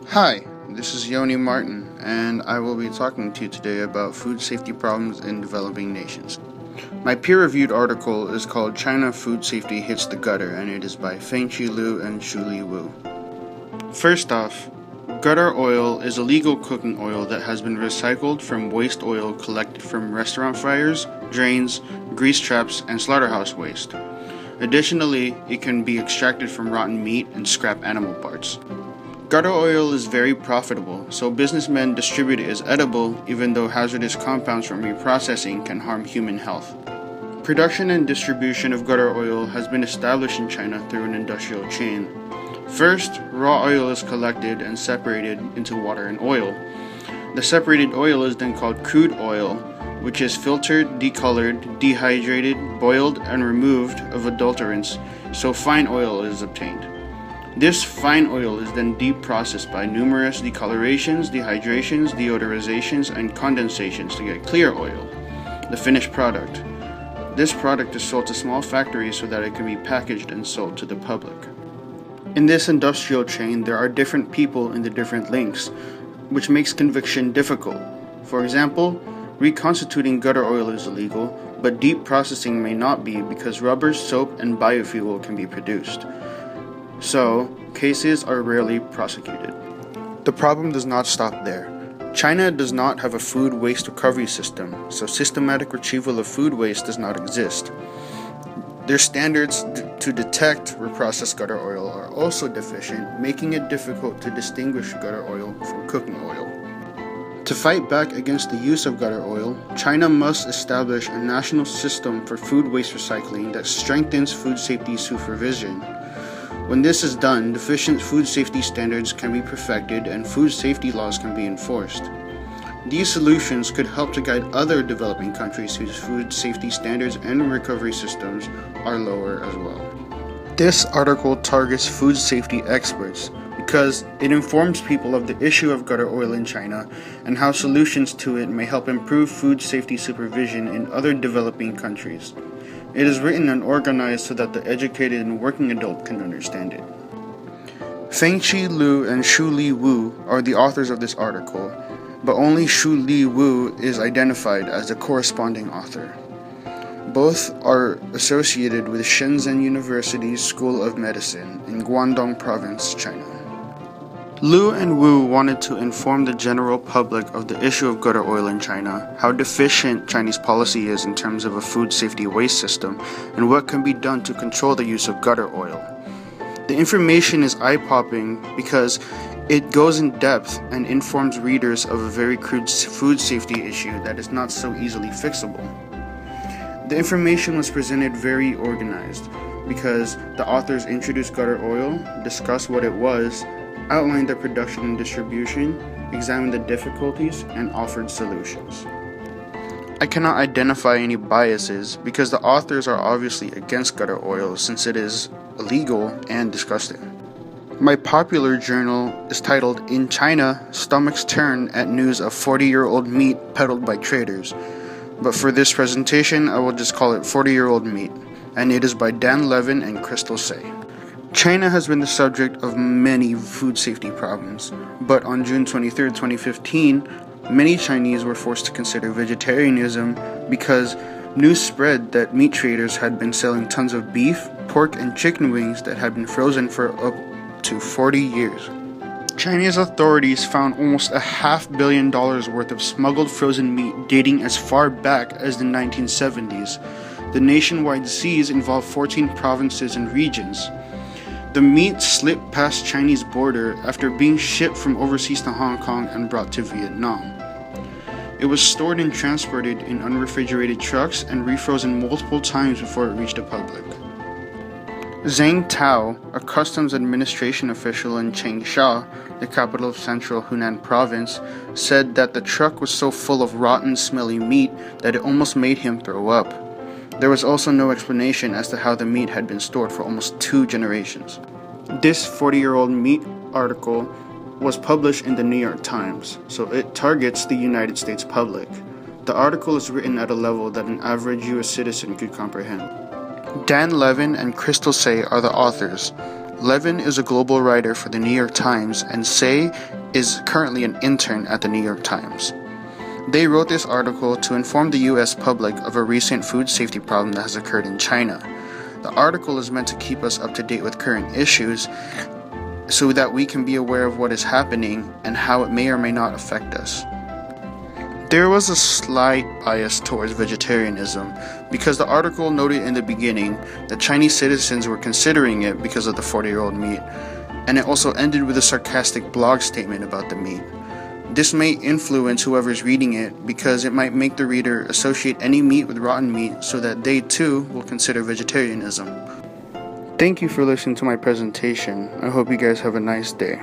Hi, this is Yoni Martin, and I will be talking to you today about food safety problems in developing nations. My peer-reviewed article is called China Food Safety Hits the Gutter, and it is by Fengqi Liu and Shuli Wu. First off, gutter oil is a legal cooking oil that has been recycled from waste oil collected from restaurant fryers, drains, grease traps, and slaughterhouse waste. Additionally, it can be extracted from rotten meat and scrap animal parts. Gutter oil is very profitable, so businessmen distribute it as edible, even though hazardous compounds from reprocessing can harm human health. Production and distribution of gutter oil has been established in China through an industrial chain. First, raw oil is collected and separated into water and oil. The separated oil is then called crude oil, which is filtered, decolored, dehydrated, boiled, and removed of adulterants, so fine oil is obtained. This fine oil is then deep processed by numerous decolorations, dehydrations, deodorizations, and condensations to get clear oil, the finished product. This product is sold to small factories so that it can be packaged and sold to the public. In this industrial chain, there are different people in the different links, which makes conviction difficult. For example, reconstituting gutter oil is illegal, but deep processing may not be because rubber, soap, and biofuel can be produced. So, cases are rarely prosecuted. The problem does not stop there. China does not have a food waste recovery system, so systematic retrieval of food waste does not exist. Their standards to detect reprocessed gutter oil are also deficient, making it difficult to distinguish gutter oil from cooking oil. To fight back against the use of gutter oil, China must establish a national system for food waste recycling that strengthens food safety supervision. When this is done, deficient food safety standards can be perfected and food safety laws can be enforced. These solutions could help to guide other developing countries whose food safety standards and recovery systems are lower as well. This article targets food safety experts because it informs people of the issue of gutter oil in China and how solutions to it may help improve food safety supervision in other developing countries. It is written and organized so that the educated and working adult can understand it. Fengqi Liu and Shuli Wu are the authors of this article, but only Shuli Wu is identified as the corresponding author. Both are associated with Shenzhen University's School of Medicine in Guangdong Province, China. Liu and Wu wanted to inform the general public of the issue of gutter oil in China, how deficient Chinese policy is in terms of a food safety waste system, and what can be done to control the use of gutter oil. The information is eye-popping because it goes in depth and informs readers of a very crude food safety issue that is not so easily fixable. The information was presented very organized because the authors introduced gutter oil, discussed what it was, outlined the production and distribution, examined the difficulties, and offered solutions. I cannot identify any biases because the authors are obviously against gutter oil since it is illegal and disgusting. My popular journal is titled In China, Stomachs Turn at News of 40-Year-Old Meat Peddled by Traders. But for this presentation, I will just call it 40-Year-Old Meat, and it is by Dan Levin and Crystal Say. China has been the subject of many food safety problems, but on June 23, 2015, many Chinese were forced to consider vegetarianism because news spread that meat traders had been selling tons of beef, pork, and chicken wings that had been frozen for up to 40 years. Chinese authorities found almost $500 million worth of smuggled frozen meat dating as far back as the 1970s. The nationwide seize involved 14 provinces and regions. The meat slipped past Chinese border after being shipped from overseas to Hong Kong and brought to Vietnam. It was stored and transported in unrefrigerated trucks and refrozen multiple times before it reached the public. Zhang Tao, a customs administration official in Changsha, the capital of central Hunan province, said that the truck was so full of rotten, smelly meat that it almost made him throw up. There was also no explanation as to how the meat had been stored for almost 2 generations. This 40-year-old meat article was published in the New York Times, so it targets the United States public. The article is written at a level that an average US citizen could comprehend. Dan Levin and Crystal Say are the authors. Levin is a global writer for the New York Times, and Say is currently an intern at the New York Times. They wrote this article to inform the U.S. public of a recent food safety problem that has occurred in China. The article is meant to keep us up to date with current issues so that we can be aware of what is happening and how it may or may not affect us. There was a slight bias towards vegetarianism because the article noted in the beginning that Chinese citizens were considering it because of the 40-year-old meat, and it also ended with a sarcastic blog statement about the meat. This may influence whoever's reading it because it might make the reader associate any meat with rotten meat so that they too will consider vegetarianism. Thank you for listening to my presentation. I hope you guys have a nice day.